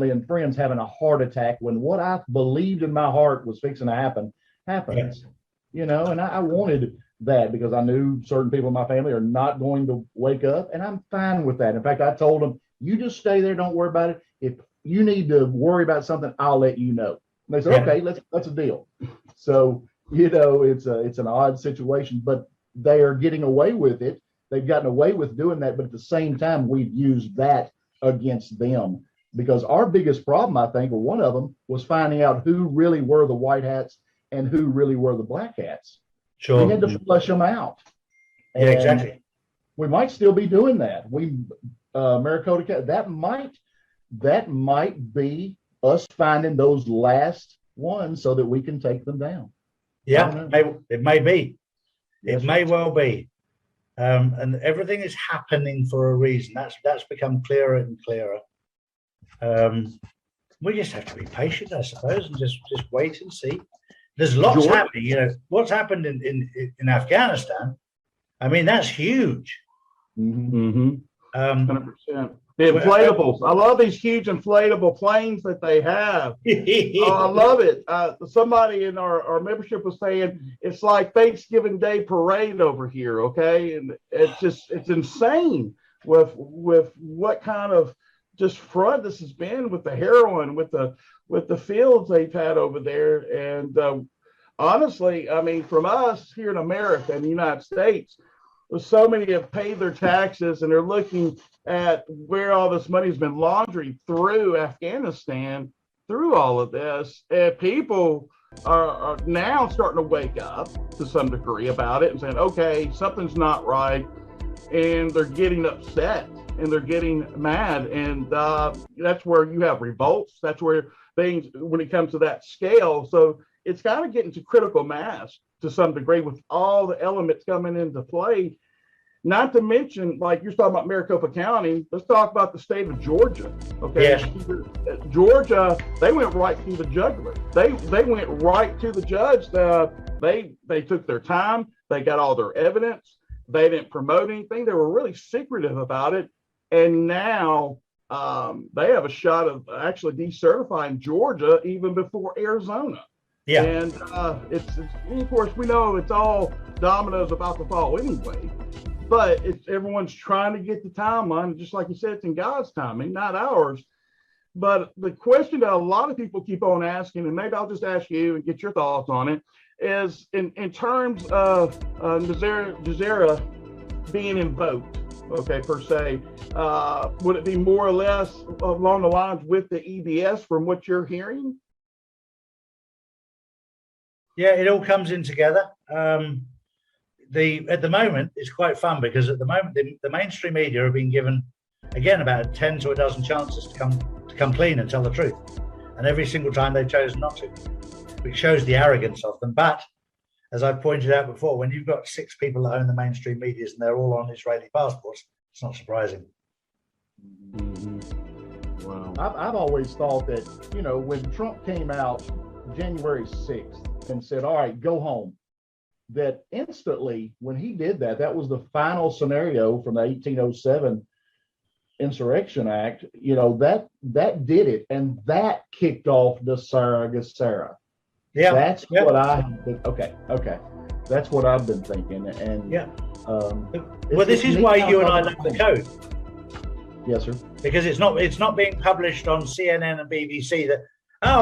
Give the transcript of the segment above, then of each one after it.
and friends having a heart attack when what I believed in my heart was fixing to happen happens. And I wanted that because I knew certain people in my family are not going to wake up, and I'm fine with that. In fact, I told them, you just stay there, don't worry about it. If you need to worry about something, I'll let you know. And they said, okay, that's a deal. So, it's an odd situation, but they are getting away with it. They've gotten away with doing that, but at the same time, we've used that against them because our biggest problem, I think, or one of them, was finding out who really were the white hats and who really were the black hats. Sure. We had to flush them out. Yeah, exactly. We might still be doing that. Maricopa, that might be us finding those last ones so that we can take them down. Yeah, it may be. Yes, it may well be. And everything is happening for a reason. That's become clearer and clearer. We just have to be patient, I suppose, and just wait and see. There's lots happening. What's happened in Afghanistan. I mean, that's huge. 100%. The inflatables. I love these huge inflatable planes that they have. I love it. Somebody in our membership was saying it's like Thanksgiving Day parade over here. Okay, and it's insane with what kind of just front this has been with the heroin, with the fields they've had over there. And honestly, I mean, from us here in America and the United States, so many have paid their taxes and they're looking at where all this money has been laundered through Afghanistan, through all of this. And people are now starting to wake up to some degree about it and saying, okay, something's not right. And they're getting upset and they're getting mad. And that's where you have revolts. That's where things, when it comes to that scale. So it's kind of getting to critical mass to some degree with all the elements coming into play. Not to mention, like you're talking about Maricopa County, let's talk about the state of Georgia. Okay. Yes. Georgia, they went right to the jugular. They went right to the judge. They took their time. They got all their evidence. They didn't promote anything. They were really secretive about it. And now they have a shot of actually decertifying Georgia even before Arizona. Yeah. And it's of course, we know it's all dominoes about to fall anyway, but everyone's trying to get the timeline. Just like you said, it's in God's timing, not ours. But the question that a lot of people keep on asking, and maybe I'll just ask you and get your thoughts on it, is in terms of Gezerra being invoked, okay, per se, would it be more or less along the lines with the EBS from what you're hearing? Yeah, it all comes in together. At the moment, it's quite fun because at the moment the mainstream media have been given, again, about 10 to a dozen chances to come clean and tell the truth, and every single time they've chosen not to, which shows the arrogance of them. But as I've pointed out before, when you've got 6 people that own the mainstream media and they're all on Israeli passports, it's not surprising. Wow. I've always thought that, when Trump came out January 6th and said, all right, go home, that instantly when he did that, that was the final scenario from the 1807 Insurrection Act, that did it. And that kicked off the Gezerra. Yeah. That's what okay. That's what I've been thinking. And well, this is why you and I love the code. Yes, sir. Because it's not being published on CNN and BBC that,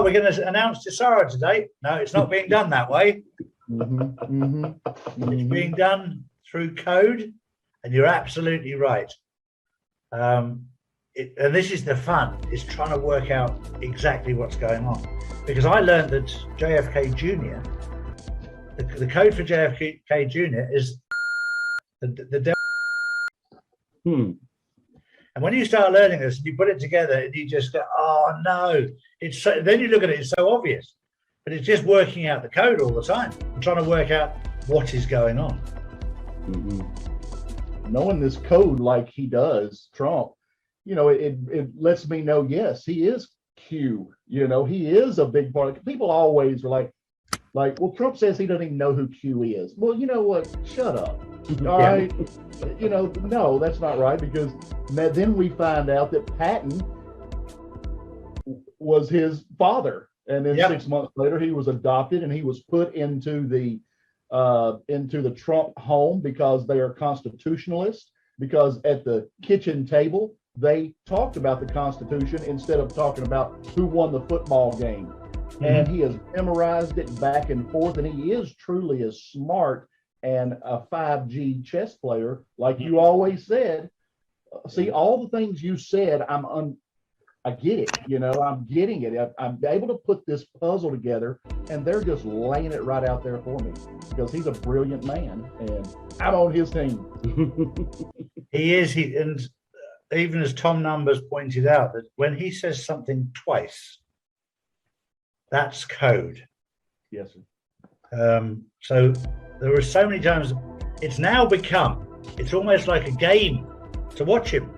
we're going to announce Gezerra today. No, it's not being done that way. It's being done through code, and you're absolutely right. And this is the fun, is trying to work out exactly what's going on. Because I learned that JFK Jr., the code for JFK Jr. is the And when you start learning this, you put it together and you just go, oh no, then you look at it, it's so obvious, but it's just working out the code all the time and trying to work out what is going on. Knowing this code like he does, Trump, it lets me know, yes, he is Q, he is a big part. People always are like, well, Trump says he doesn't even know who Q is. Well, you know what? Shut up. All right. No, that's not right, because then we find out that Patton was his father. And then Yep. 6 months later, he was adopted and he was put into the Trump home because they are constitutionalists. Because at the kitchen table, they talked about the Constitution instead of talking about who won the football game. And he has memorized it back and forth. And he is truly as smart and a 5G chess player, like you always said. See, all the things you said, I get it, I'm getting it. I'm able to put this puzzle together, and they're just laying it right out there for me because he's a brilliant man, and I'm on his team. He is. And even as Tom Numbers pointed out, that when he says something twice, that's code. Yes, sir. So there were so many times. It's almost like a game to watch him,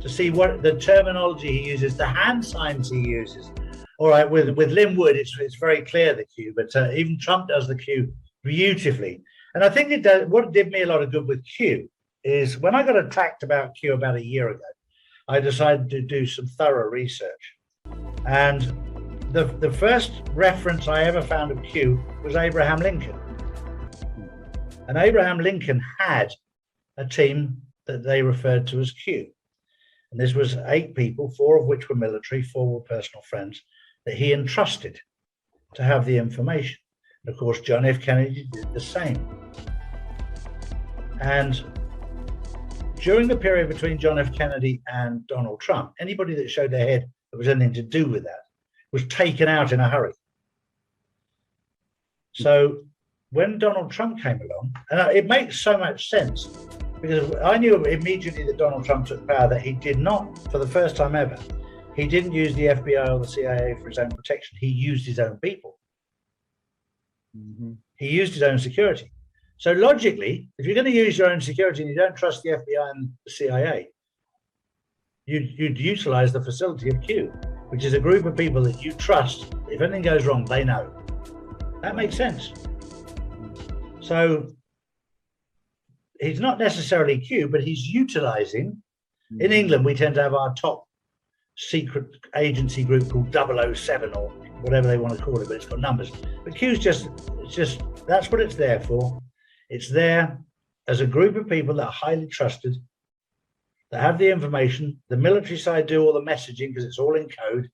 to see what the terminology he uses, the hand signs he uses. All right, with Lin Wood, it's very clear the cue, but even Trump does the cue beautifully. And I think what did me a lot of good with Q is when I got attacked about Q about a year ago, I decided to do some thorough research. And the first reference I ever found of Q was Abraham Lincoln. And Abraham Lincoln had a team that they referred to as Q. And this was 8 people, 4 of which were military, 4 were personal friends, that he entrusted to have the information. And of course, John F. Kennedy did the same. And during the period between John F. Kennedy and Donald Trump, anybody that showed their head that was anything to do with that was taken out in a hurry. So when Donald Trump came along, and it makes so much sense, because I knew immediately that Donald Trump took power that he did not, for the first time ever, he didn't use the FBI or the CIA for his own protection. He used his own people. He used his own security. So logically, if you're going to use your own security and you don't trust the FBI and the CIA, you'd utilize the facility of Q, which is a group of people that you trust. If anything goes wrong, they know. That makes sense. So he's not necessarily Q, but he's utilizing. In England, we tend to have our top secret agency group called 007 or whatever they want to call it, but it's got numbers. But Q's just that's what it's there for. It's there as a group of people that are highly trusted, that have the information. The military side do all the messaging because it's all in code.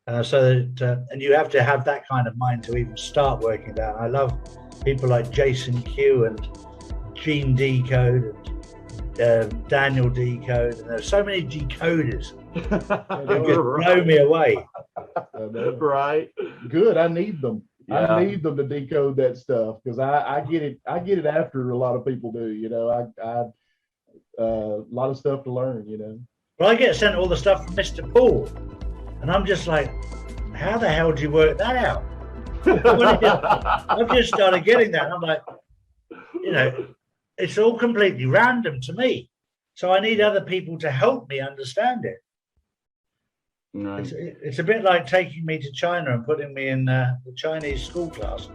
And you have to have that kind of mind to even start working that. I love people like Jason Q and Gene Decode and Daniel Decode, and there's so many decoders that just blow me away. Right. Good. I need them. Yeah. I need them to decode that stuff because I get it. I get it after a lot of people do. A lot of stuff to learn. Well, I get sent all the stuff from Mr. Paul, and I'm just like, how the hell do you work that out? I've just started getting that, and I'm like, it's all completely random to me. So I need other people to help me understand it. Right. It's a bit like taking me to China and putting me in the Chinese school class